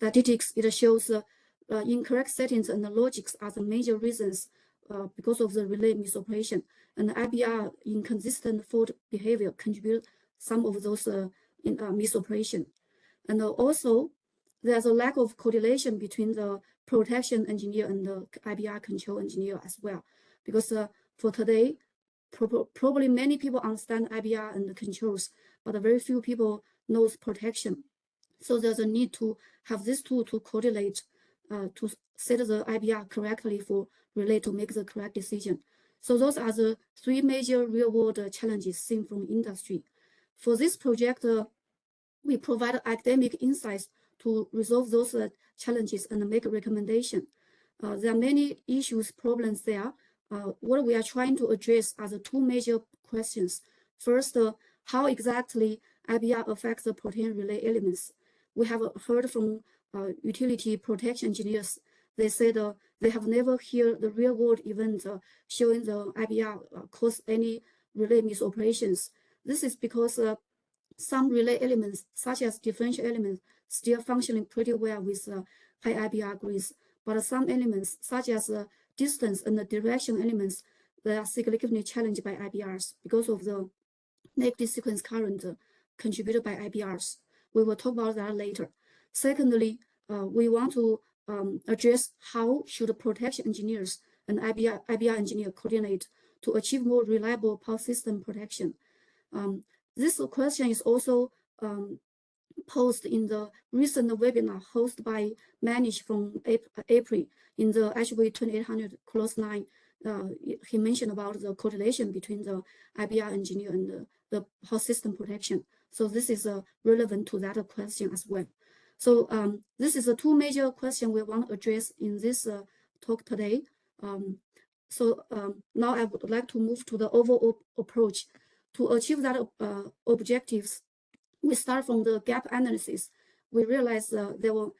statistics, it shows incorrect settings and the logics are the major reasons because of the relay misoperation. And the IBR inconsistent fault behavior contribute some of those misoperation. And also, there's a lack of correlation between the protection engineer and the IBR control engineer as well. Because for today, probably many people understand IBR and the controls, but very few people knows protection. So there's a need to have this tool to correlate, to set the IBR correctly for relay to make the correct decision. So those are the three major real-world challenges seen from industry. For this project, we provide academic insights to resolve those challenges and make a recommendation. There are many issues, problems there. What we are trying to address are the two major questions. First, how exactly IBR affects the protein relay elements. We have heard from utility protection engineers. They said they have never heard the real-world event showing the IBR cause any relay misoperations. This is because some relay elements, such as differential elements, still functioning pretty well with high IBR grids, but some elements, such as distance and the direction elements, they are significantly challenged by IBRs because of the negative sequence current contributed by IBRs. We will talk about that later. Secondly, we want to address how should protection engineers and IBR engineer coordinate to achieve more reliable power system protection. This question is also posed in the recent webinar hosted by Manish from April in the HV 2800 Clause 9. He mentioned about the correlation between the IBR engineer and the power system protection. So this is relevant to that question as well. So this is the two major questions we want to address in this talk today. Now I would like to move to the overall approach. To achieve that objectives, we start from the gap analysis. We realize there were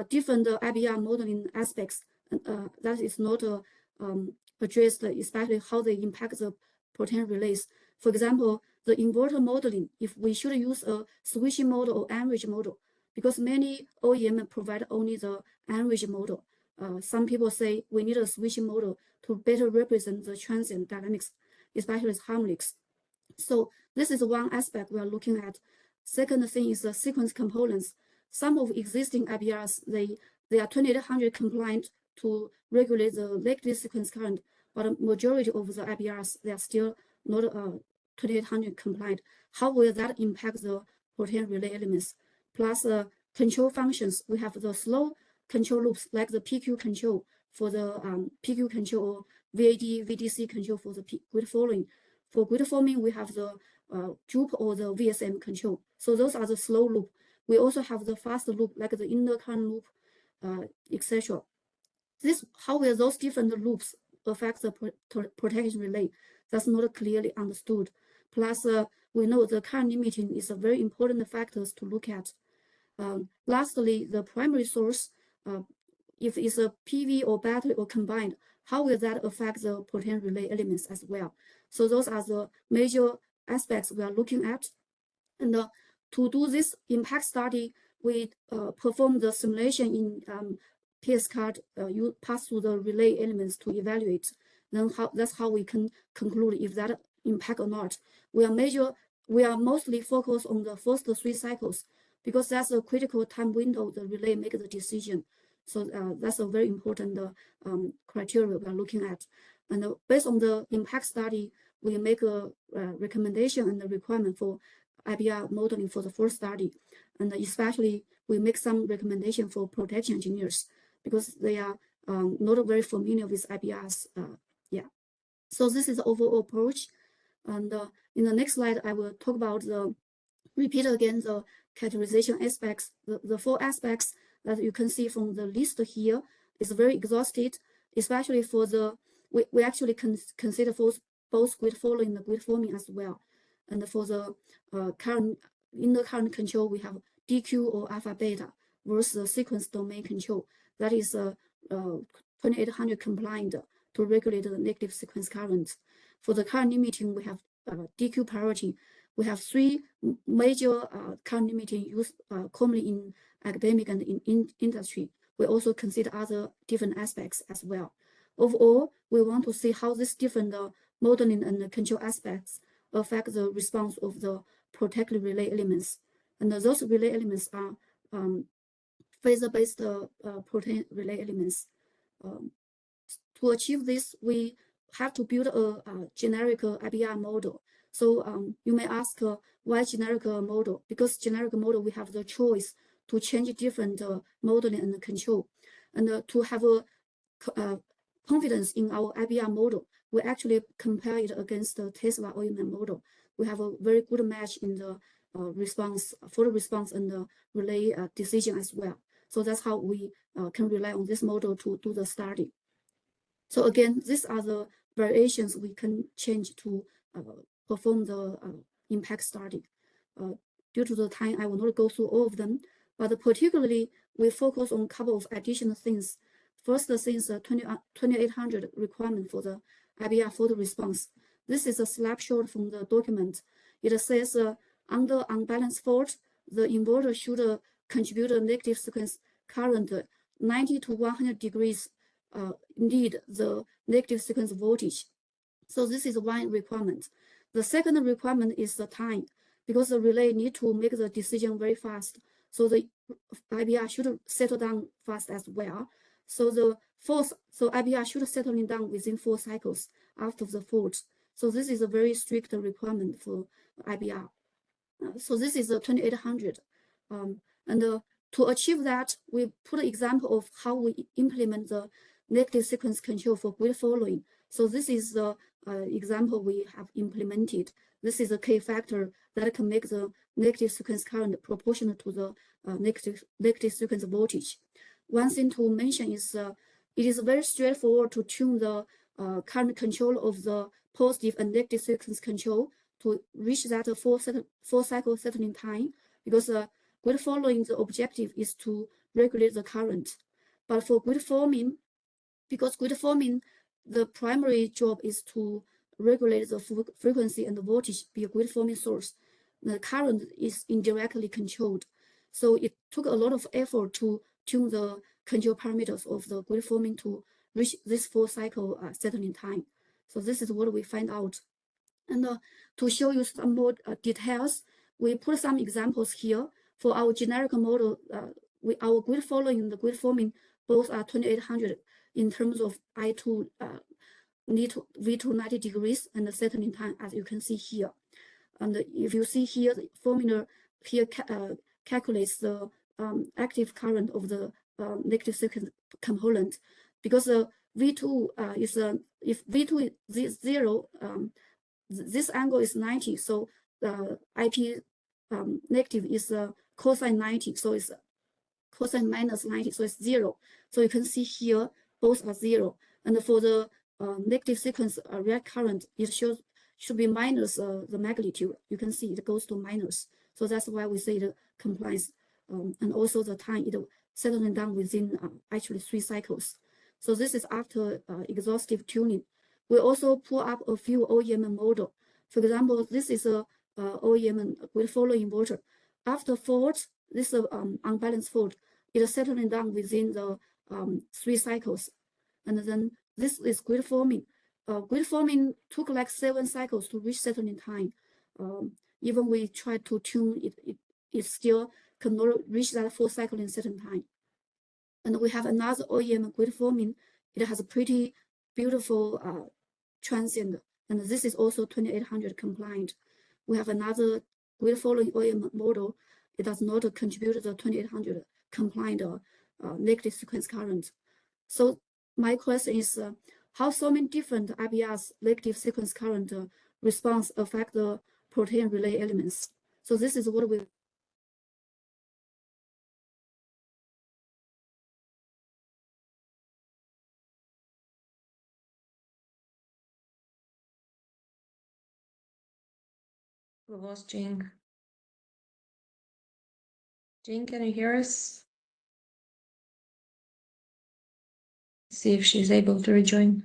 different IBR modeling aspects that is not addressed, especially how they impact the protein relays. For example, the inverter modeling, if we should use a switching model or average model, because many OEM provide only the average model. Some people say we need a switching model to better represent the transient dynamics, especially harmonics. So this is one aspect we are looking at. Second thing is the sequence components. Some of existing IBRs, they are 2800 compliant to regulate the negative sequence current, but a majority of the IBRs, they are still not 2800 compliant. How will that impact the protein relay elements? Plus control functions, we have the slow control loops like the PQ control for the PQ control or VAD, VDC control for the grid following. For grid forming, we have the droop or the VSM control. So those are the slow loop. We also have the fast loop like the inner current loop, etc. How will those different loops affect the protection relay? That's not clearly understood. Plus, we know the current limiting is a very important factor to look at. Lastly, the primary source, if it's a PV or battery or combined, how will that affect the protein relay elements as well? So those are the major aspects we are looking at. And to do this impact study, we perform the simulation in PS card, you pass through the relay elements to evaluate. Then that's how we can conclude if that impact or not. We are mostly focused on the first 3 cycles because that's a critical time window the relay make the decision. So that's a very important criteria we are looking at. And based on the impact study, we make a recommendation and the requirement for IBR modeling for the first study. And especially we make some recommendation for protection engineers because they are not very familiar with IBRs. So this is the overall approach. And in the next slide, I will talk about repeat again the categorization aspects. The 4 aspects that you can see from the list here is very exhausted, especially for we actually consider for both grid following and grid forming as well. And for the in the current control, we have DQ or alpha beta versus the sequence domain control. That is 2800 compliant to regulate the negative sequence current. For the current limiting, we have DQ priority. We have 3 major current limiting used commonly in academic and in industry, we also consider other different aspects as well. Overall, we want to see how these different modeling and control aspects affect the response of the protected relay elements. And those relay elements are phasor-based protein relay elements. To achieve this, we have to build a generic IBR model. So you may ask, why generic model? Because generic model, we have the choice to change different modeling and control. And to have a confidence in our IBR model, we actually compare it against the Tesla Oilman model. We have a very good match in the response, for the response and the relay decision as well. So that's how we can rely on this model to do the study. So again, these are the variations we can change to perform the impact study. Due to the time, I will not go through all of them, but particularly we focus on a couple of additional things. First, since 2800 requirement for the IBR photo response. This is a snapshot from the document. It says under unbalanced fault, the inverter should contribute a negative sequence current 90 to 100 degrees need the negative sequence voltage. So this is one requirement. The second requirement is the time, because the relay need to make the decision very fast. So the IBR should settle down fast as well. So IBR should settle down within 4 cycles after the fault. So this is a very strict requirement for IBR. So this is a 2800. To achieve that, we put an example of how we implement the negative sequence control for grid following. So this is the example we have implemented. This is a key factor that can make the negative sequence current proportional to the negative sequence voltage. One thing to mention is it is very straightforward to tune the current control of the positive and negative sequence control to reach that 4 cycle settling time, because grid following, the objective is to regulate the current. But for grid forming, because grid forming, the primary job is to regulate the frequency and the voltage via grid forming source. The current is indirectly controlled. So it took a lot of effort to tune the control parameters of the grid forming to reach this 4 cycle settling time. So this is what we find out. And to show you some more details, we put some examples here. For our generic model, our grid following and the grid forming both are 2800 in terms of I2 need to V2 90 degrees and the settling time, as you can see here. And if you see here, the formula here calculates the active current of the negative sequence component, because V2 is if V2 is 0, this angle is 90, so the IP negative is cosine 90, so it's cosine minus 90, so it's 0. So you can see here both are 0, and for the negative sequence react current, it should be minus the magnitude. You can see it goes to minus, so that's why we say it complies. And also the time it settling down within actually 3 cycles. So this is after exhaustive tuning. We also pull up a few OEM model. For example, this is a OEM grid following inverter. After fault, this unbalanced fault, it is settling down within the 3 cycles. And then this is grid forming. Grid forming took like 7 cycles to reach settling time. Even we tried to tune it, it still cannot reach that 4 cycle in certain time. And we have another OEM grid forming. It has a pretty beautiful transient, and this is also 2800 compliant. We have another grid following OEM model. It does not contribute to the 2800 compliant negative sequence current. So my question is, how so many different IBRs negative sequence current response affect the protein relay elements? So this is what we We lost Jing. Jing, can you hear us? See if she's able to rejoin.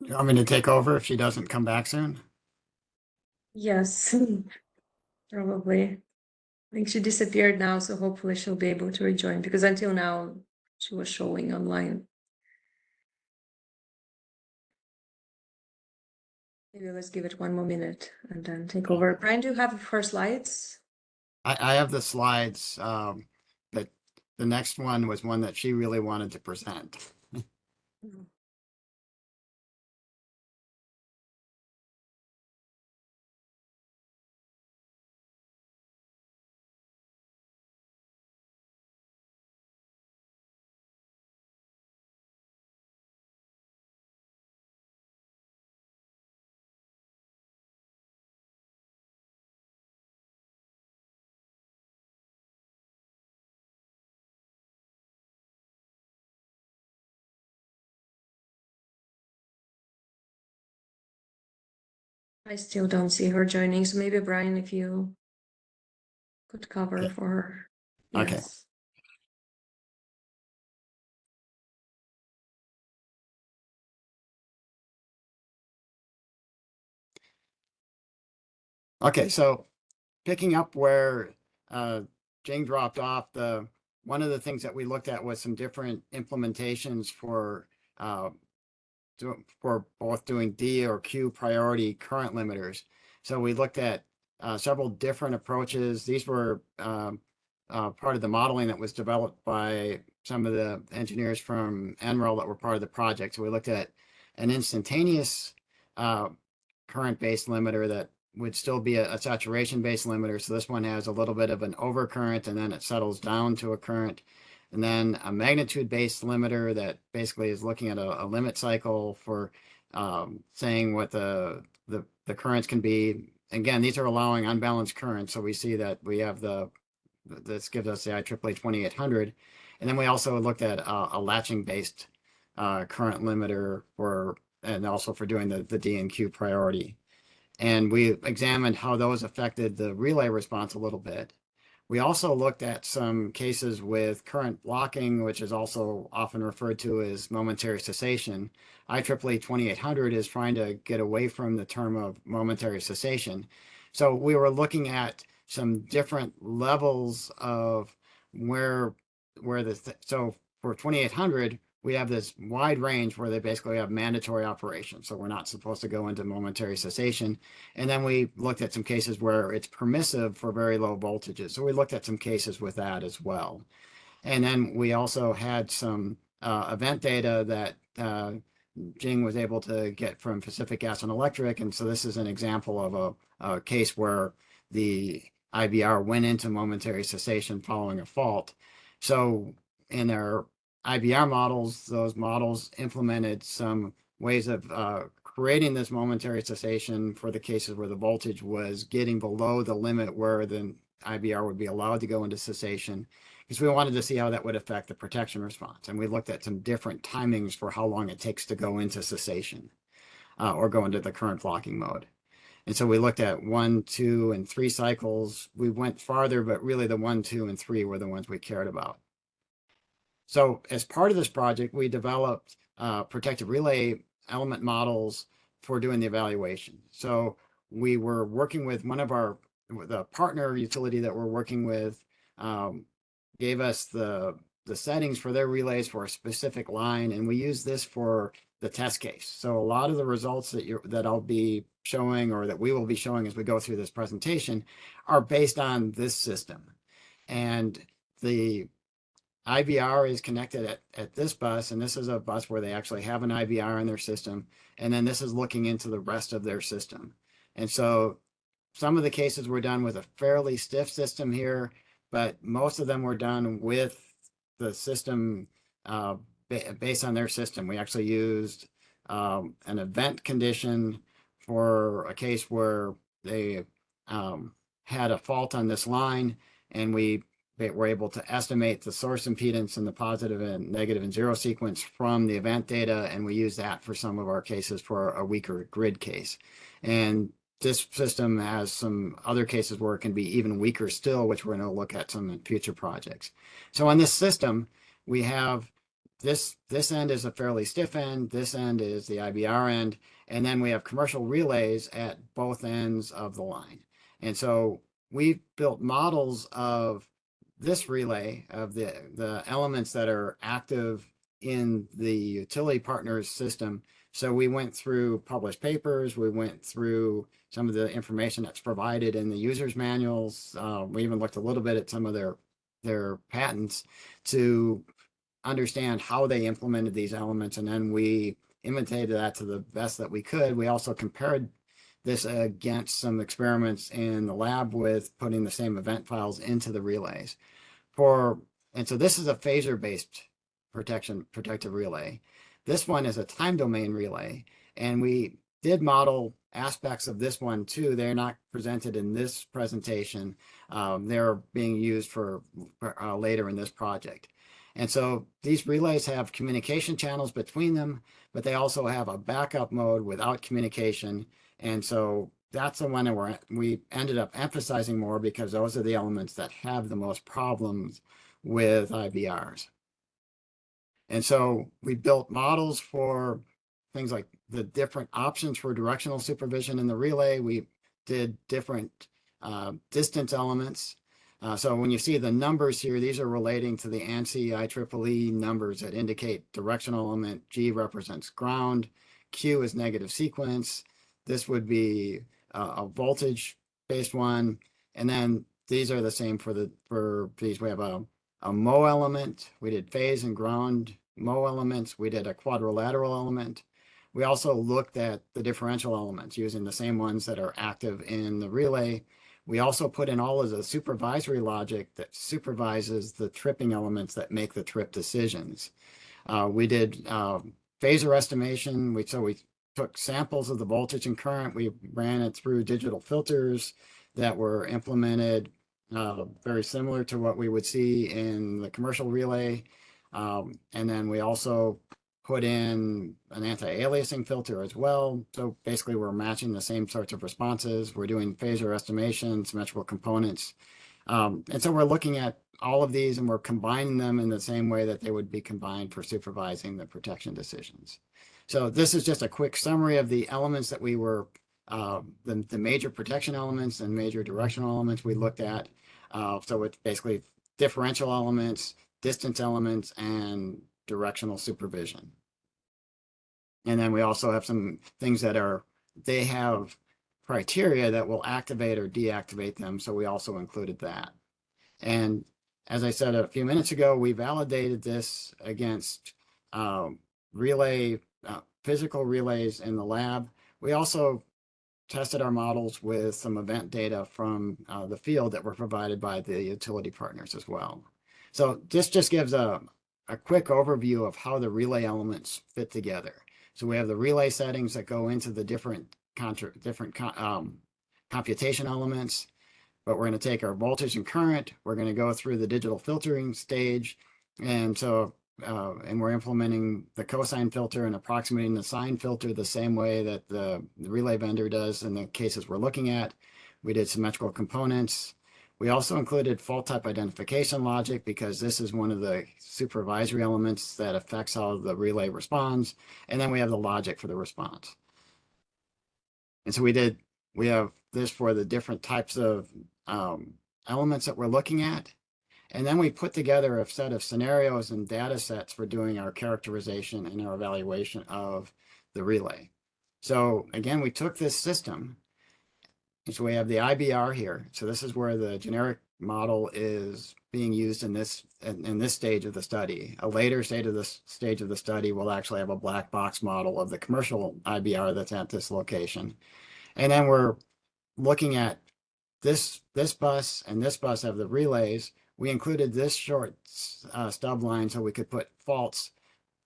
You want me to take over if she doesn't come back soon? Yes, probably. I think she disappeared now, so hopefully she'll be able to rejoin because until now she was showing online. Maybe let's give it one more minute and then take over. Brian, do you have her slides? I have the slides, but the next one was one that she really wanted to present. Mhm. I still don't see her joining, so maybe Brian, if you could cover for her. Okay. Yes. Okay, so picking up where Jing dropped off, one of the things that we looked at was some different implementations for both doing D or Q priority current limiters. So we looked at several different approaches. These were part of the modeling that was developed by some of the engineers from NREL that were part of the project. So we looked at an instantaneous current-based limiter that would still be a saturation-based limiter. So this one has a little bit of an overcurrent and then it settles down to a current. And then a magnitude-based limiter that basically is looking at a limit cycle for saying what the currents can be. Again, these are allowing unbalanced currents. So we see that we have this gives us the IEEE 2800. And then we also looked at a latching-based current limiter and also for doing the D and Q priority. And we examined how those affected the relay response a little bit. We also looked at some cases with current blocking, which is also often referred to as momentary cessation. IEEE 2800 is trying to get away from the term of momentary cessation. So we were looking at some different levels of so for 2800, we have this wide range where they basically have mandatory operations. So we're not supposed to go into momentary cessation. And then we looked at some cases where it's permissive for very low voltages. So we looked at some cases with that as well. And then we also had some event data that Jing was able to get from Pacific Gas and Electric. And so this is an example of a case where the IBR went into momentary cessation following a fault. So in their IBR models, those models implemented some ways of creating this momentary cessation for the cases where the voltage was getting below the limit where the IBR would be allowed to go into cessation, because we wanted to see how that would affect the protection response. And we looked at some different timings for how long it takes to go into cessation or go into the current blocking mode. And so we looked at 1, 2, and 3 cycles. We went farther, but really the 1, 2, and 3 were the ones we cared about. So as part of this project, we developed protective relay element models for doing the evaluation. So we were working with the partner utility that we're working with, gave us the settings for their relays for a specific line, and we use this for the test case. So a lot of the results that I'll be showing, or that we will be showing as we go through this presentation, are based on this system. And the IBR is connected at this bus, and this is a bus where they actually have an IBR in their system, and then this is looking into the rest of their system. And so some of the cases were done with a fairly stiff system here, but most of them were done with the system based on their system. We actually used an event condition for a case where they had a fault on this line, and we were able to estimate the source impedance and the positive and negative and zero sequence from the event data, and we use that for some of our cases for a weaker grid case. And this system has some other cases where it can be even weaker still, which we're going to look at some in future projects. So on this system, we have this end is a fairly stiff end, this end is the IBR end, and then we have commercial relays at both ends of the line. And so we built models of this relay, of the elements that are active in the utility partners system. So we went through published papers, we went through some of the information that's provided in the user's manuals. We even looked a little bit at some of their patents to understand how they implemented these elements, and then we imitated that to the best that we could. We also compared this against some experiments in the lab with putting the same event files into the relays. And so this is a phaser-based protective relay. This one is a time domain relay, and we did model aspects of this one too. They're not presented in this presentation. They're being used for later in this project. And so these relays have communication channels between them, but they also have a backup mode without communication. And so that's the one that we ended up emphasizing more because those are the elements that have the most problems with IBRs. And so we built models for things like the different options for directional supervision in the relay. We did different distance elements. So when you see the numbers here, these are relating to the ANSI IEEE numbers that indicate directional element. G represents ground, Q is negative sequence. This would be a voltage-based one. And then these are the same for these. We have a MO element. We did phase and ground MO elements. We did a quadrilateral element. We also looked at the differential elements using the same ones that are active in the relay. We also put in all of the supervisory logic that supervises the tripping elements that make the trip decisions. We did phasor estimation. We took samples of the voltage and current. We ran it through digital filters that were implemented very similar to what we would see in the commercial relay. And then we also put in an anti-aliasing filter as well. So basically we're matching the same sorts of responses. We're doing phasor estimation, symmetrical components. And so we're looking at all of these and we're combining them in the same way that they would be combined for supervising the protection decisions. So this is just a quick summary of the elements that we were, the major protection elements and major directional elements we looked at. So it's basically differential elements, distance elements, and directional supervision. And then we also have some things that they have criteria that will activate or deactivate them. So we also included that. And as I said a few minutes ago, we validated this against physical relays in the lab. We also tested our models with some event data from the field that were provided by the utility partners as well. So this just gives a quick overview of how the relay elements fit together. So we have the relay settings that go into the different computation elements, but we're going to take our voltage and current. We're going to go through the digital filtering stage. And so, and we're implementing the cosine filter and approximating the sine filter the same way that the relay vendor does in the cases we're looking at. We did symmetrical components. We also included fault type identification logic because this is one of the supervisory elements that affects how the relay responds. And then we have the logic for the response. And so we have this for the different types of elements that we're looking at. And then we put together a set of scenarios and data sets for doing our characterization and our evaluation of the relay. So again, we took this system. And so we have the IBR here. So this is where the generic model is being used in this stage of the study. A later stage of the study will actually have a black box model of the commercial IBR that's at this location. And then we're looking at this bus and this bus have the relays. We included this short stub line so we could put faults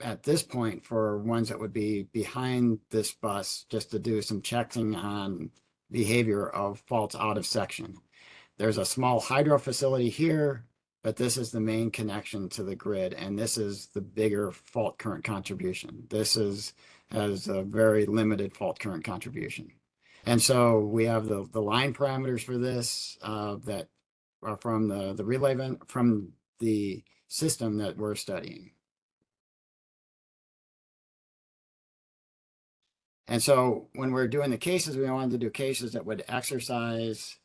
at this point for ones that would be behind this bus just to do some checking on behavior of faults out of section. There's a small hydro facility here, but this is the main connection to the grid, and this is the bigger fault current contribution. This has a very limited fault current contribution. And so we have the line parameters for this that are from the relay from the system that we're studying. And so when we're doing the cases, we wanted to do cases that would exercise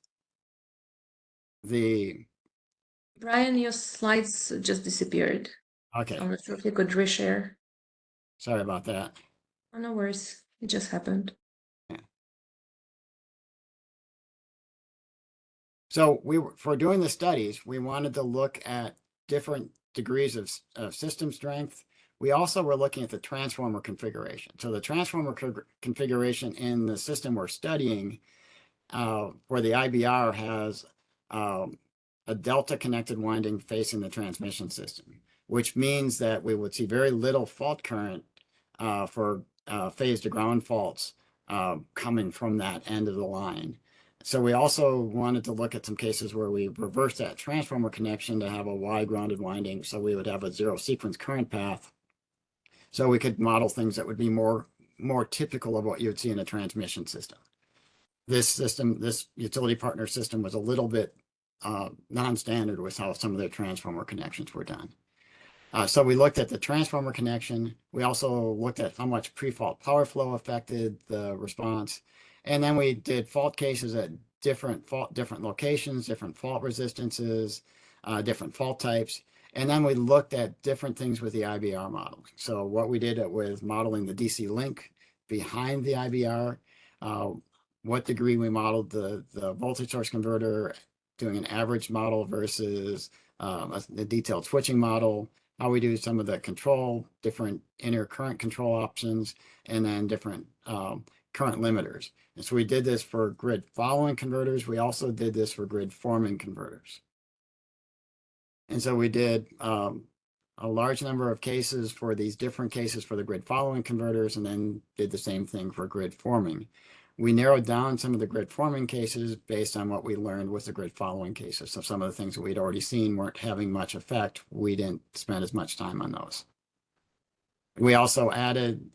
the, Brian, your slides just disappeared. okay, I'm not sure if you could reshare. sorry about that. Oh, no worries. It just happened. So for doing the studies, we wanted to look at different degrees of system strength. We also were looking at the transformer configuration. So the transformer configuration in the system we're studying for the IBR has a delta connected winding facing the transmission system, which means that we would see very little fault current for phase to ground faults coming from that end of the line. So we also wanted to look at some cases where we reverse that transformer connection to have a Y grounded winding. So we would have a zero sequence current path. So we could model things that would be more typical of what you'd see in a transmission system. This utility partner system was a little bit non-standard with how some of their transformer connections were done. So we looked at the transformer connection. We also looked at how much pre-fault power flow affected the response. And then we did fault cases at different locations, different fault resistances, different fault types. And then we looked at different things with the IBR model. So what we did was modeling the DC link behind the IBR, what degree we modeled the voltage source converter, doing an average model versus a detailed switching model, how we do some of the control, different inner current control options, and then different current limiters. And so we did this for grid following converters. We also did this for grid forming converters. And so we did a large number of cases for these different cases for the grid following converters, and then did the same thing for grid forming. We narrowed down some of the grid forming cases based on what we learned with the grid following cases. So some of the things that we'd already seen weren't having much effect. We didn't spend as much time on those. We also added,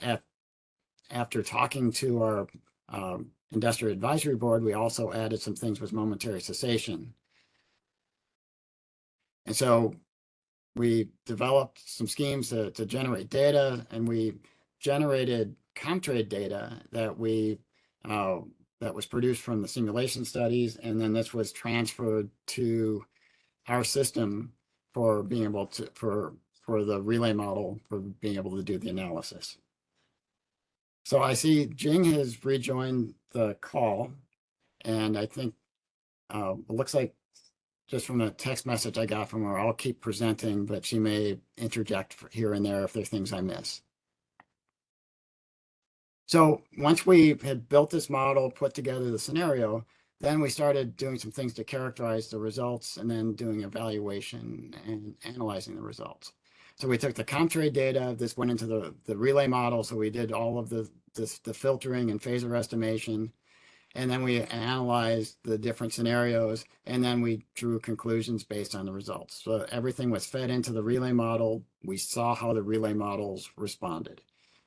after talking to our industrial advisory board, we also added some things with momentary cessation. And so we developed some schemes to generate data, and we generated ComTrade data that that was produced from the simulation studies, and then this was transferred to our system for being able to for the relay model for being able to do the analysis. So I see Jing has rejoined the call, and I think it looks like just from a text message I got from her, I'll keep presenting, but she may interject here and there if there's things I miss. So once we had built this model, put together the scenario, then we started doing some things to characterize the results and then doing evaluation and analyzing the results. So we took the ComTrade data, this went into the relay model. So we did all of the filtering and phasor estimation. And then we analyzed the different scenarios, and then we drew conclusions based on the results. So everything was fed into the relay model. We saw how the relay models responded.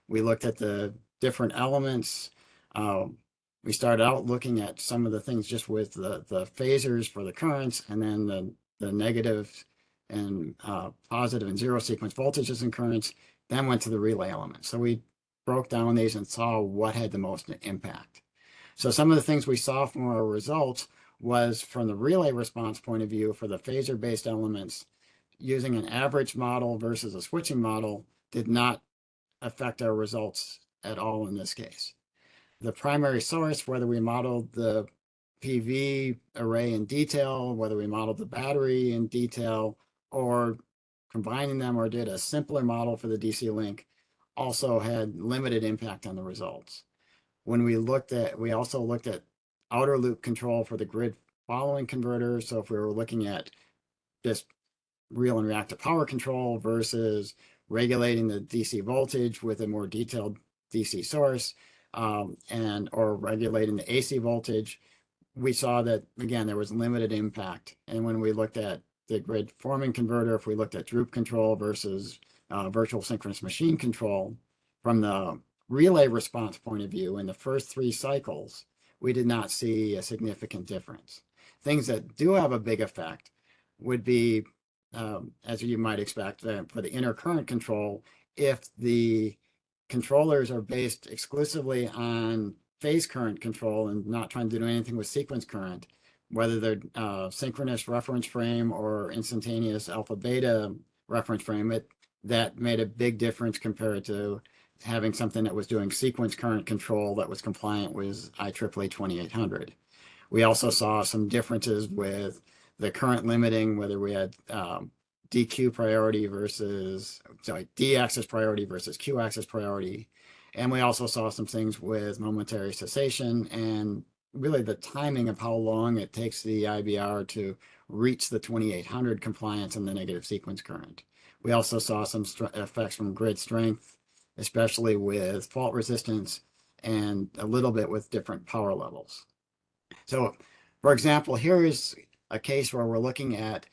We looked at the different elements. We started out looking at some of the things just with the phasors for the currents, and then the negative and positive and zero sequence voltages and currents, then went to the relay elements. So we broke down these and saw what had the most impact. So some of the things we saw from our results was from the relay response point of view for the phasor-based elements, using an average model versus a switching model did not affect our results at all in this case. The primary source, whether we modeled the PV array in detail, whether we modeled the battery in detail, or combining them or did a simpler model for the DC link, also had limited impact on the results. When we also looked at outer loop control for the grid following converter. So if we were looking at just real and reactive power control versus regulating the DC voltage with a more detailed DC source, or regulating the AC voltage, we saw that, again, there was limited impact. And when we looked at the grid forming converter, if we looked at droop control versus virtual synchronous machine control, from the relay response point of view, in the first 3 cycles, we did not see a significant difference. Things that do have a big effect would be, as you might expect, for the inner current control, if the controllers are based exclusively on phase current control and not trying to do anything with sequence current, whether they're synchronous reference frame or instantaneous alpha beta reference frame, that made a big difference compared to having something that was doing sequence current control that was compliant with IEEE 2800. We also saw some differences with the current limiting, whether we had DQ priority versus, sorry, D axis priority versus Q axis priority. And we also saw some things with momentary cessation and really the timing of how long it takes the IBR to reach the 2800 compliance and the negative sequence current. We also saw some effects from grid strength, especially with fault resistance and a little bit with different power levels. So, for example, here is a case where we're looking at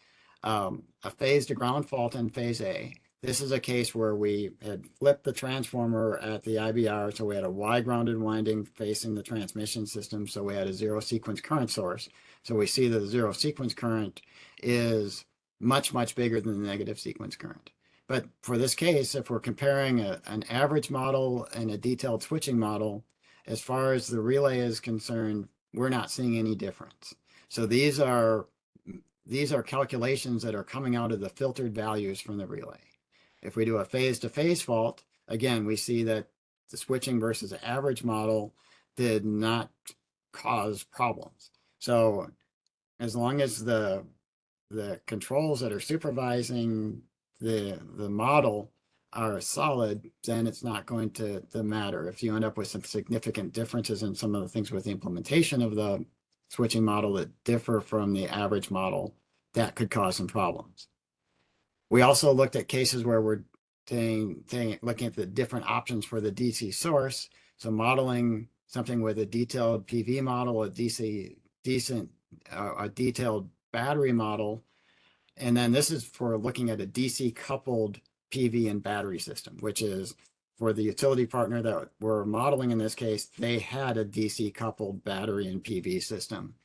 a phase to ground fault in phase A. This is a case where we had flipped the transformer at the IBR, so we had a Y grounded winding facing the transmission system, so we had a zero sequence current source. So we see that the zero sequence current is much, much bigger than the negative sequence current. But for this case, if we're comparing an average model and a detailed switching model, as far as the relay is concerned, we're not seeing any difference. So these are calculations that are coming out of the filtered values from the relay. If we do a phase-to-phase fault, again, we see that the switching versus the average model did not cause problems. So as long as the controls that are supervising the model are solid, then it's not going to matter. If you end up with some significant differences in some of the things with the implementation of the switching model that differ from the average model, that could cause some problems. We also looked at cases where we're looking at the different options for the DC source. So modeling something with a detailed PV model, a detailed battery model. And then this is for looking at a DC coupled PV and battery system, which is for the utility partner that we're modeling in this case, they had a DC coupled battery and PV system.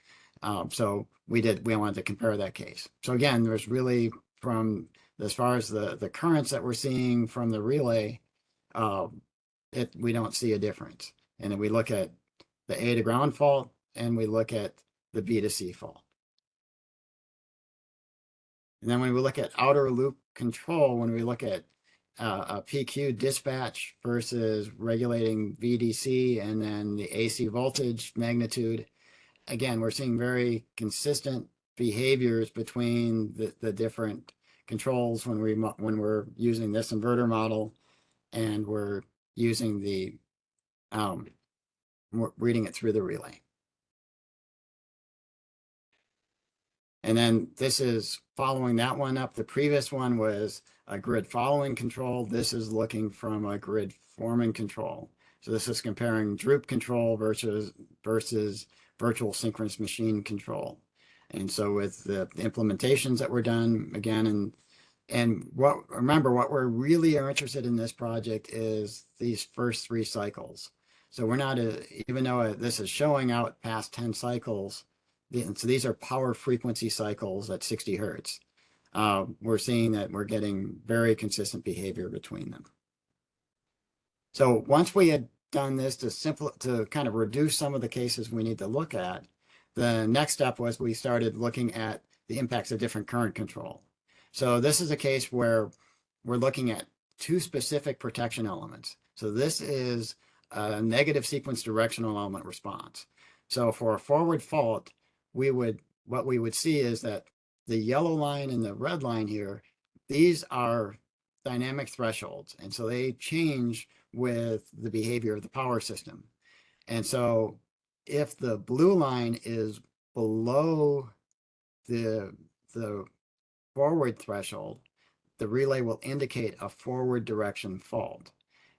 So we wanted to compare that case. So again, there's really from as far as the currents that we're seeing from the relay, we don't see a difference. And then we look at the A to ground fault and we look at the B to C fault. And then when we look at outer loop control, when we look at a PQ dispatch versus regulating VDC and then the AC voltage magnitude, again, we're seeing very consistent behaviors between the different controls when we're using this inverter model and we're using the we're reading it through the relay. And then this is following that one up. The previous one was a grid following control. This is looking from a grid forming control. So this is comparing droop control versus virtual synchronous machine control. And so with the implementations that were done again, and remember what we're really are interested in this project is these first 3 cycles. So we're not, even though this is showing out past 10 cycles, so these are power frequency cycles at 60 hertz. We're seeing that we're getting very consistent behavior between them. So once we had done this to kind of reduce some of the cases we need to look at, the next step was we started looking at the impacts of different current control. So this is a case where we're looking at 2 specific protection elements. So this is a negative sequence directional element response. So for a forward fault, what we would see is that the yellow line and the red line here, these are dynamic thresholds. And so they change with the behavior of the power system. And so if the blue line is below the forward threshold, the relay will indicate a forward direction fault.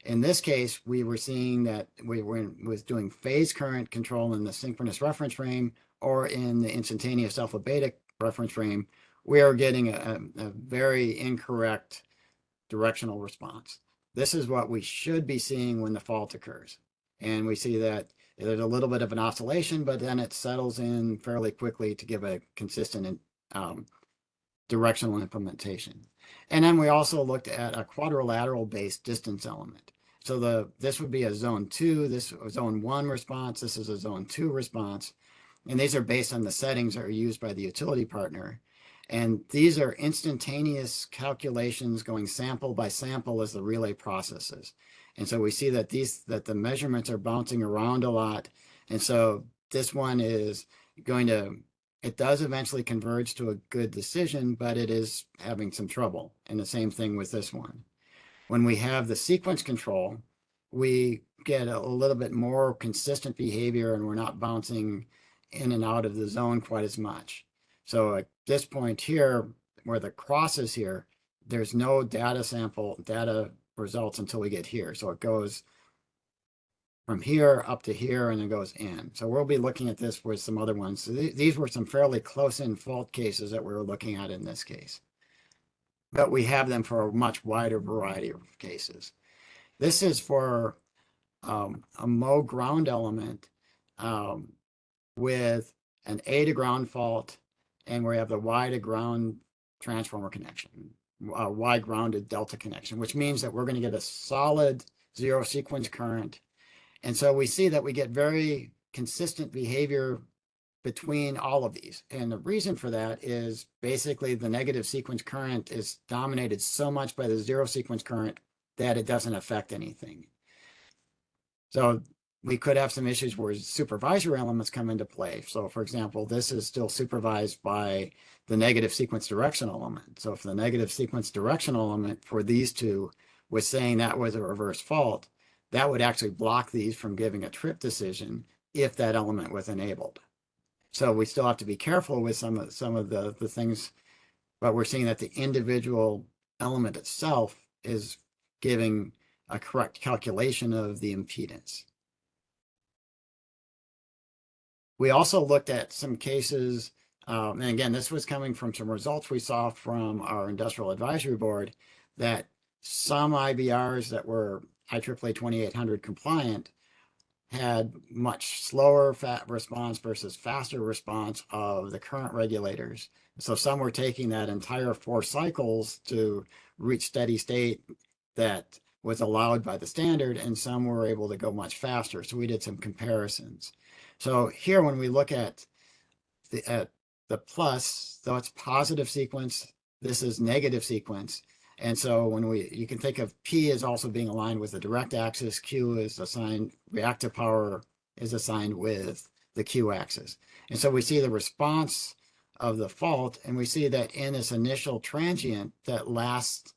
In this case, we were seeing that we was doing phase current control in the synchronous reference frame or in the instantaneous alpha beta reference frame. We are getting a very incorrect directional response. This is what we should be seeing when the fault occurs. And we see that there's a little bit of an oscillation, but then it settles in fairly quickly to give a consistent directional implementation. And then we also looked at a quadrilateral based distance element. So this would be a zone 2, this zone 1 response, this is a zone 2 response. And these are based on the settings that are used by the utility partner. And these are instantaneous calculations going sample by sample as the relay processes. And so we see that the measurements are bouncing around a lot. And so this one is it does eventually converge to a good decision, but it is having some trouble. And the same thing with this one. When we have the sequence control, we get a little bit more consistent behavior and we're not bouncing in and out of the zone quite as much. So at this point here, where the cross is here, there's no data results until we get here. So it goes from here up to here and then goes in. So we'll be looking at this with some other ones. So these were some fairly close in fault cases that we were looking at in this case. But we have them for a much wider variety of cases. This is for a Mo ground element with an A to ground fault, and we have the Y to ground transformer connection, Y grounded delta connection, which means that we're going to get a solid zero sequence current. And so we see that we get very consistent behavior between all of these. And the reason for that is basically the negative sequence current is dominated so much by the zero sequence current that it doesn't affect anything. So we could have some issues where supervisor elements come into play. So for example, this is still supervised by the negative sequence directional element. So if the negative sequence directional element for these two was saying that was a reverse fault, that would actually block these from giving a trip decision if that element was enabled. So we still have to be careful with some of the things, but we're seeing that the individual element itself is giving a correct calculation of the impedance. We also looked at some cases, and again, this was coming from some results we saw from our industrial advisory board, that some IBRs that were IEEE 2800 compliant had much slower response versus faster response of the current regulators. So some were taking that entire 4 cycles to reach steady state that was allowed by the standard, and some were able to go much faster. So we did some comparisons. So here, when we look at the plus, so it's positive sequence, this is negative sequence. And so when you can think of P as also being aligned with the direct axis, Q is assigned, reactive power is assigned with the Q axis. And so we see the response of the fault, and we see that in this initial transient that lasts.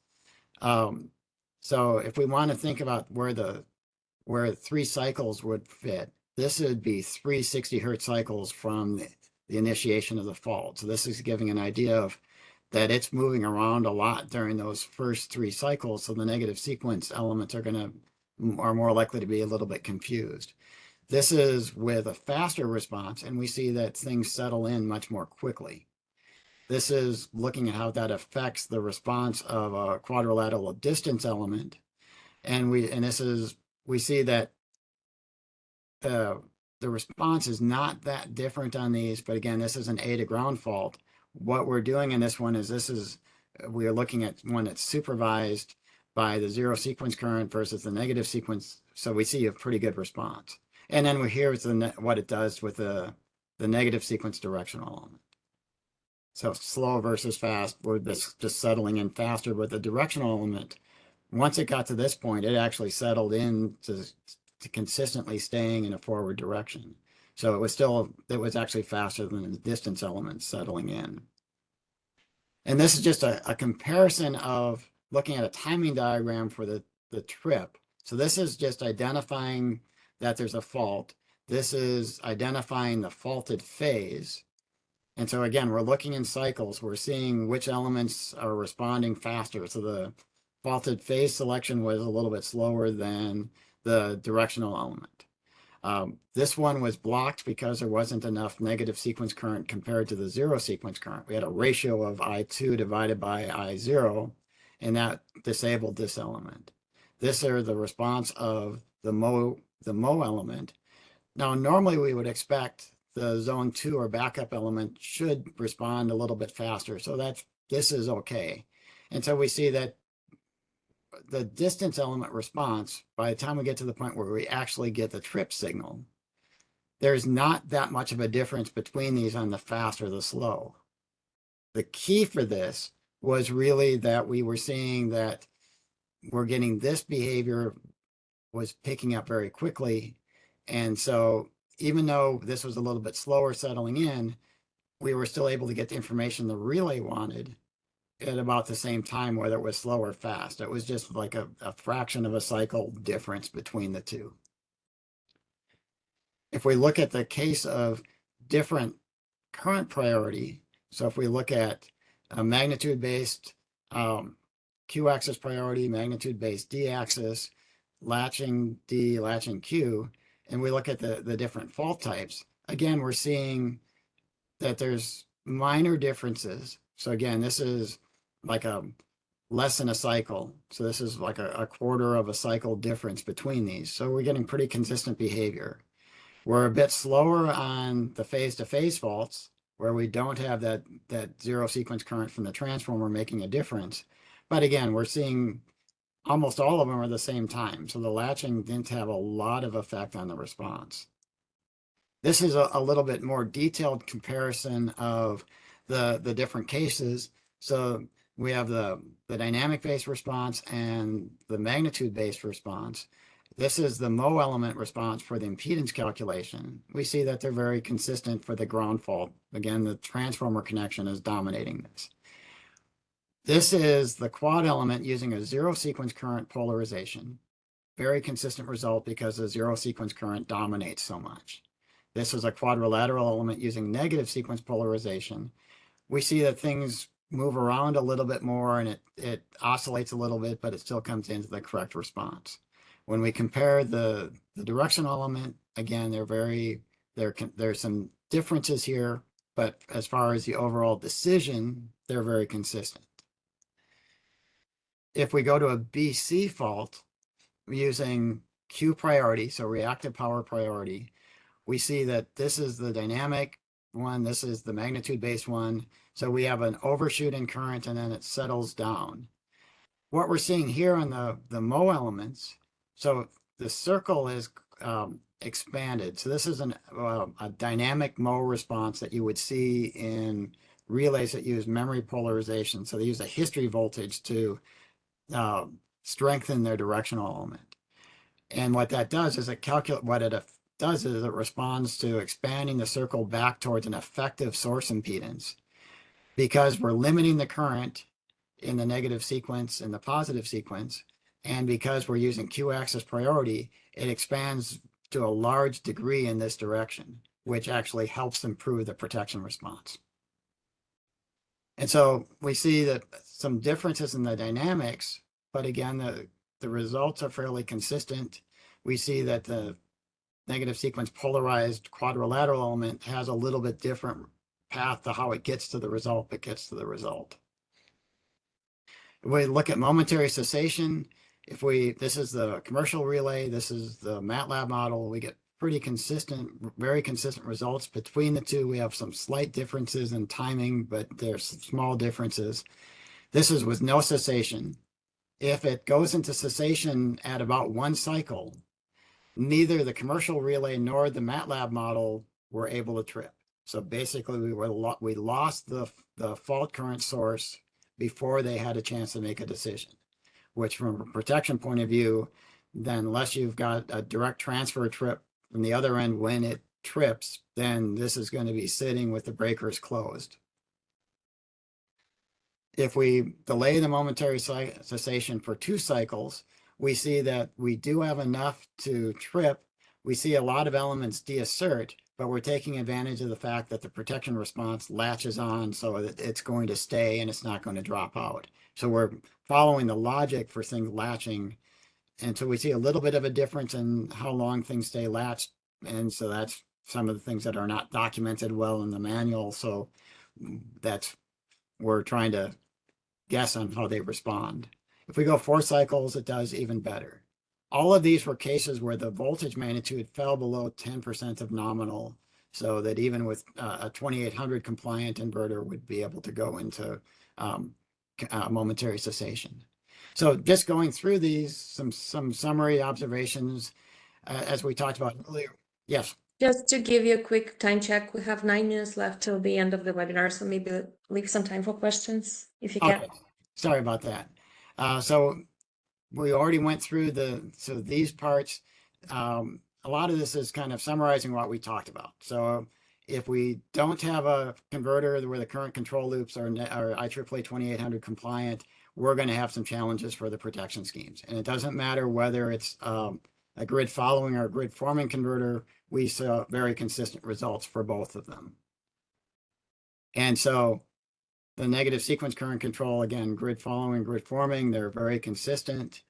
So if we want to think about where 3 cycles would fit, this would be 3 60 hertz cycles from the initiation of the fault. So this is giving an idea of that it's moving around a lot during those first 3 cycles. So the negative sequence elements are more likely to be a little bit confused. This is with a faster response, and we see that things settle in much more quickly. This is looking at how that affects the response of a quadrilateral distance element. And we see that the response is not that different on these, but again, this is an A to ground fault. What we're doing in this one is we are looking at one that's supervised by the zero sequence current versus the negative sequence. So we see a pretty good response. And then we're here with what it does with the negative sequence directional element. So slow versus fast, we're just settling in faster with the directional element. Once it got to this point, it actually settled in to consistently staying in a forward direction. So it was actually faster than the distance element settling in. And this is just a comparison of looking at a timing diagram for the trip. So this is just identifying that there's a fault. This is identifying the faulted phase. And so again, we're looking in cycles. We're seeing which elements are responding faster. So the faulted phase selection was a little bit slower than the directional element. This one was blocked because there wasn't enough negative sequence current compared to the zero sequence current. We had a ratio of I2 divided by I0, and that disabled this element. This is the response of the Mo element. Now, normally we would expect the zone 2 or backup element should respond a little bit faster. So this is okay. And so we see that the distance element response, by the time we get to the point where we actually get the trip signal, there's not that much of a difference between these on the fast or the slow. The key for this was really that we were seeing that we're getting this behavior was picking up very quickly. And so even though this was a little bit slower settling in, we were still able to get the information the relay wanted at about the same time, whether it was slow or fast. It was just like a fraction of a cycle difference between the two. If we look at the case of different current priority, so if we look at a magnitude-based Q-axis priority, magnitude-based D-axis, latching D, latching Q, and we look at the different fault types, again, we're seeing that there's minor differences. So again, this is like a less than a cycle. So this is like a quarter of a cycle difference between these. So we're getting pretty consistent behavior. We're a bit slower on the phase-to-phase faults, where we don't have that zero sequence current from the transformer making a difference. But again, we're seeing almost all of them are at the same time. So the latching didn't have a lot of effect on the response. This is a little bit more detailed comparison of the different cases. So we have the dynamic-based response and the magnitude-based response. This is the Mo element response for the impedance calculation. We see that they're very consistent for the ground fault. Again, the transformer connection is dominating this. This is the quad element using a zero sequence current polarization. Very consistent result because the zero sequence current dominates so much. This is a quadrilateral element using negative sequence polarization. We see that things move around a little bit more and it oscillates a little bit, but it still comes into the correct response. When we compare the directional element, again, there's some differences here, but as far as the overall decision, they're very consistent. If we go to a BC fault using Q priority, so reactive power priority, we see that this is the dynamic one, this is the magnitude-based one. So we have an overshoot in current and then it settles down. What we're seeing here on the Mo elements, so the circle is expanded. So this is a dynamic Mo response that you would see in relays that use memory polarization. So they use a history voltage to strengthen their directional element. And what that does is it responds to expanding the circle back towards an effective source impedance. Because we're limiting the current in the negative sequence and the positive sequence, and because we're using Q-axis priority, it expands to a large degree in this direction, which actually helps improve the protection response. And so we see that some differences in the dynamics, but again, the results are fairly consistent. We see that the negative sequence polarized quadrilateral element has a little bit different path to how it gets to the result, but gets to the result. If we look at momentary cessation, this is the commercial relay, this is the MATLAB model, we get pretty consistent, very consistent results between the two. We have some slight differences in timing, but there's small differences. This is with no cessation. If it goes into cessation at about 1 cycle, neither the commercial relay nor the MATLAB model were able to trip. So basically we lost the fault current source before they had a chance to make a decision, which from a protection point of view, then unless you've got a direct transfer trip from the other end when it trips, then this is going to be sitting with the breakers closed. If we delay the momentary cessation for 2 cycles, we see that we do have enough to trip. We see a lot of elements deassert, but we're taking advantage of the fact that the protection response latches on so that it's going to stay and it's not going to drop out. So we're following the logic for things latching. And so we see a little bit of a difference in how long things stay latched. And so that's some of the things that are not documented well in the manual. So we're trying to guess on how they respond. If we go 4 cycles, it does even better. All of these were cases where the voltage magnitude fell below 10% of nominal, so that even with a 2800 compliant inverter would be able to go into momentary cessation. So just going through these, some summary observations, as we talked about earlier. Yes. Just to give you a quick time check, we have 9 minutes left till the end of the webinar, so maybe leave some time for questions if you can. Okay. Sorry about that. So we already went through these parts. A lot of this is kind of summarizing what we talked about. So if we don't have a converter where the current control loops are IEEE 2800 compliant, we're going to have some challenges for the protection schemes. And it doesn't matter whether it's a grid following or a grid forming converter, we saw very consistent results for both of them. And so the negative sequence current control, again, grid following, grid forming, they're very consistent.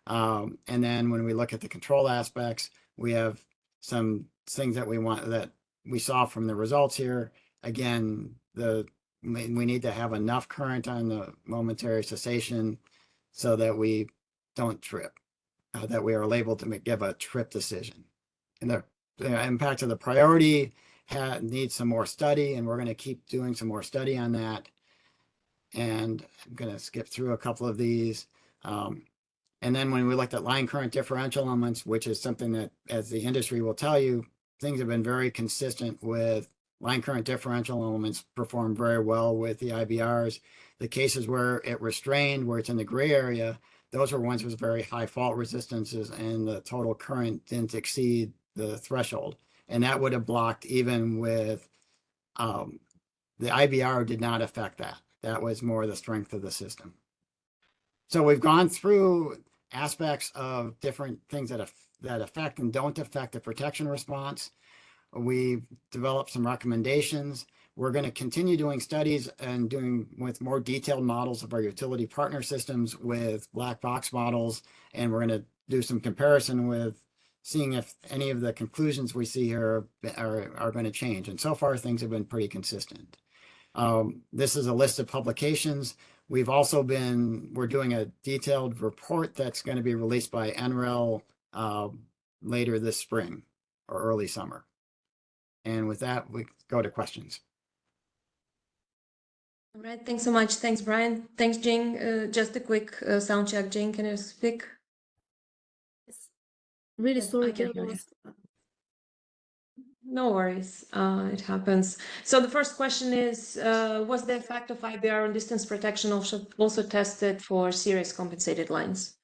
And then when we look at the control aspects, we have some things that we saw from the results here. Again, we need to have enough current on the momentary cessation so that we don't trip, that we are able to give a trip decision. And the impact of the priority needs some more study, and we're going to keep doing some more study on that. And I'm going to skip through a couple of these. And then when we looked at line current differential elements, which is something that, as the industry will tell you, things have been very consistent with line current differential elements perform very well with the IBRs. The cases where it restrained, where it's in the gray area, those were ones with very high fault resistances and the total current didn't exceed the threshold. And that would have blocked even with the IBR did not affect that. That was more the strength of the system. So we've gone through aspects of different things that affect and don't affect the protection response. We've developed some recommendations. We're going to continue doing studies and doing with more detailed models of our utility partner systems with black box models. And we're going to do some comparison with seeing if any of the conclusions we see here are going to change. And so far, things have been pretty consistent. This is a list of publications. We're doing a detailed report that's going to be released by NREL later this spring or early summer. And with that, we go to questions. All right, thanks so much. Thanks, Brian. Thanks, Jing. Just a quick sound check. Jing, can you speak? Really Yes, sorry. I can There hear you. was, No worries, it happens. So the first question is, was the effect of IBR on distance protection also tested for series compensated lines?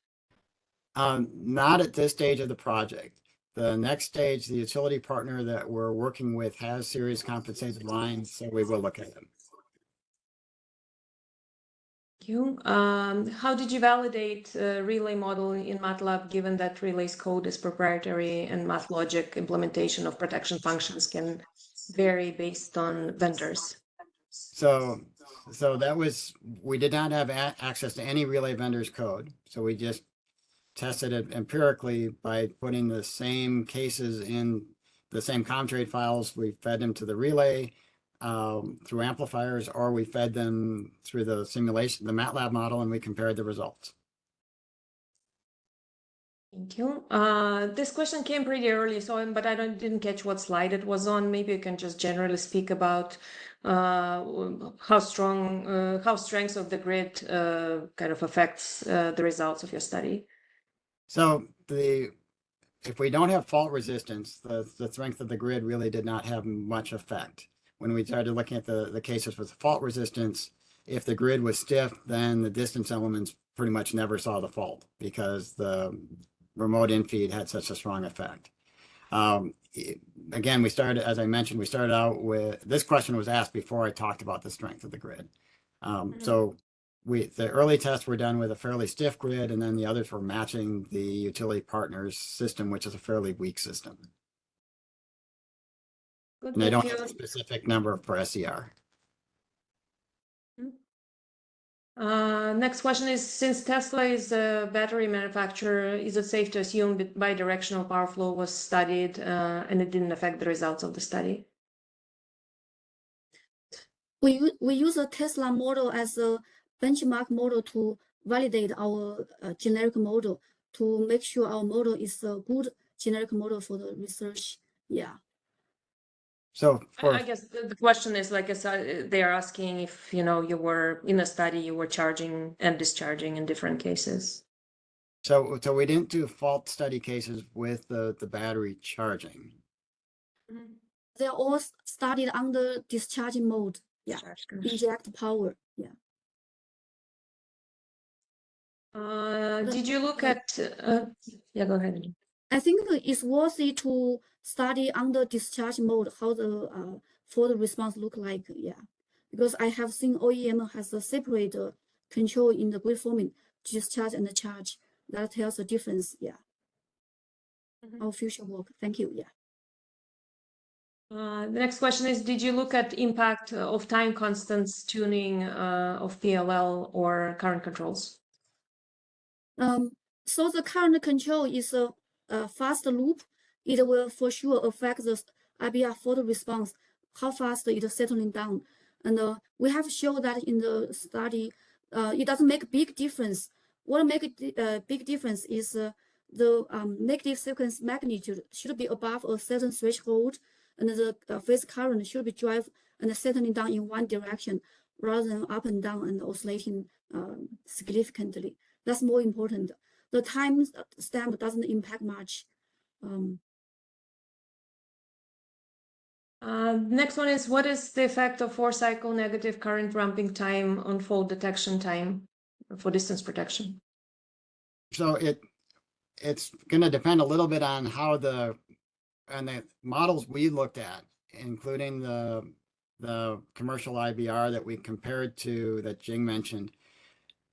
Not at this stage of the project. The next stage, the utility partner that we're working with has series compensated lines, so we will look at them. Thank you. How did you validate relay model in MATLAB, given that relay's code is proprietary and math logic implementation of protection functions can vary based on vendors? So we did not have access to any relay vendor's code. So we just tested it empirically by putting the same cases in the same ComTrade files. We fed them to the relay through amplifiers, or we fed them through the simulation, the MATLAB model, and we compared the results. Thank you. This question came pretty early, but I didn't catch what slide it was on. Maybe you can just generally speak about how strength of the grid kind of affects the results of your study. So if we don't have fault resistance, the strength of the grid really did not have much effect. When we started looking at the cases with fault resistance, if the grid was stiff, then the distance elements pretty much never saw the fault because the remote infeed had such a strong effect. Again, as I mentioned, we started out with, this question was asked before I talked about the strength of the grid. So the early tests were done with a fairly stiff grid, and then the others were matching the utility partner's system, which is a fairly weak system. Good, And they don't thank have you. a specific number for SCR. Next question is, since Tesla is a battery manufacturer, is it safe to assume that bidirectional power flow was studied and it didn't affect the results of the study? we use a Tesla model as a benchmark model to validate our generic model to make sure our model is a good generic model for the research. Yeah. So I guess the question is like, they are asking if, you were in a study, you were charging and discharging in different cases. so we didn't do fault study cases with the battery charging. They're all studied under discharging mode. Yeah, inject power. Yeah. Did you look at? Yeah, go ahead. I think it's worthy to study under discharge mode how the fault response look like. Yeah, because I have seen OEM has a separate control in the grid forming, discharge and charge. That tells the difference. Yeah. Our future work. Thank you. Yeah. The next question is, did you look at impact of time constants tuning of PLL or current controls? So the current control is a fast loop. It will for sure affect the IBR fault response, how fast it is settling down. And we have shown that in the study, it doesn't make a big difference. What makes a big difference is the negative sequence magnitude should be above a certain threshold, and the phase current should be drive and settling down in one direction rather than up and down and oscillating significantly. That's more important. The time stamp doesn't impact much. Next one is, what is the effect of 4-cycle negative current ramping time on fault detection time for distance protection? So it's going to depend a little bit on how the models we looked at, including the commercial IBR that we compared to that Jing mentioned.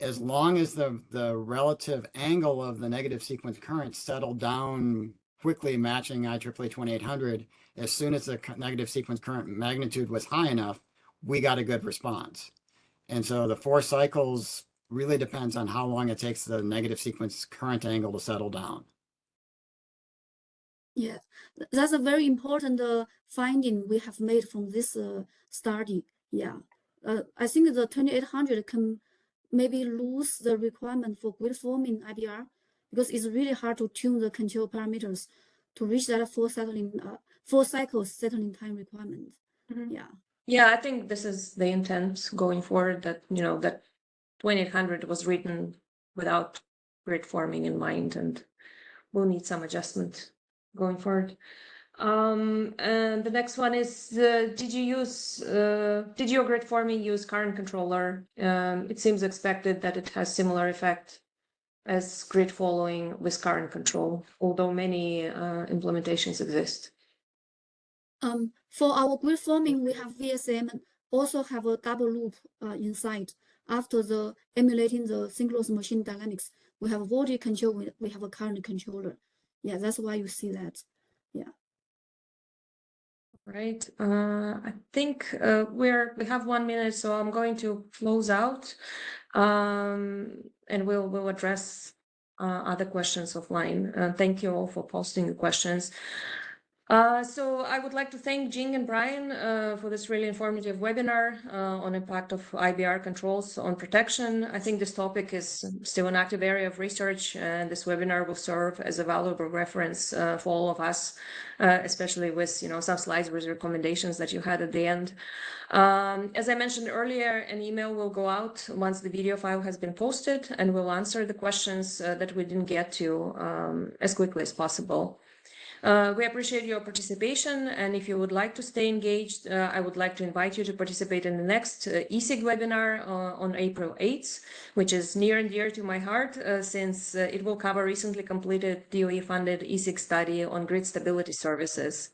As long as the relative angle of the negative sequence current settled down quickly, matching IEEE 2800, as soon as the negative sequence current magnitude was high enough, we got a good response. And so the 4 cycles really depends on how long it takes the negative sequence current angle to settle down. Yeah, that's a very important finding we have made from this study. Yeah, I think the 2800 can maybe lose the requirement for grid forming IBR because it's really hard to tune the control parameters to reach that 4 cycles settling time requirement. Yeah. Yeah, I think this is the intent going forward, that that 2800 was written without grid forming in mind, and we'll need some adjustment going forward. And the next one is, did your grid forming use current controller? It seems expected that it has similar effect as grid following with current control, although many implementations exist. For our grid forming, we have VSM and also have a double loop inside. After the emulating the synchronous machine dynamics, we have a voltage control, we have a current controller. Yeah, that's why you see that. Yeah. Right. I think we have 1 minute, so I'm going to close out, and we'll address other questions offline. Thank you all for posting the questions. So I would like to thank Jing and Brian for this really informative webinar on impact of IBR controls on protection. I think this topic is still an active area of research, and this webinar will serve as a valuable reference for all of us, especially with some slides with recommendations that you had at the end. As I mentioned earlier, an email will go out once the video file has been posted, and we'll answer the questions that we didn't get to as quickly as possible. We appreciate your participation, and if you would like to stay engaged, I would like to invite you to participate in the next ESIG webinar on April 8th, which is near and dear to my heart, since it will cover recently completed DOE-funded ESIG study on grid stability services.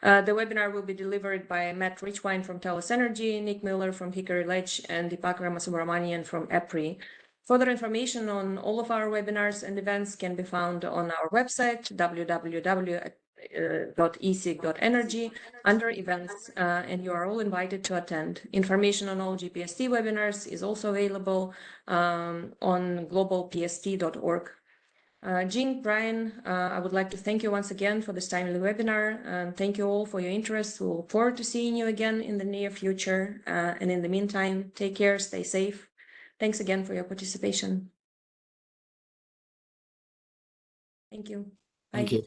The webinar will be delivered by Matt Richwine from Telos Energy, Nick Miller from Hickory Ledge, and Deepak Ramasubramanian from EPRI. Further information on all of our webinars and events can be found on our website, www.esig.energy, under events, and you are all invited to attend. Information on all GPST webinars is also available on globalpst.org. Jing, Brian, I would like to thank you once again for this timely webinar, and thank you all for your interest. We look forward to seeing you again in the near future, and in the meantime, take care, stay safe. Thanks again for your participation. Thank you. Bye. Thank you.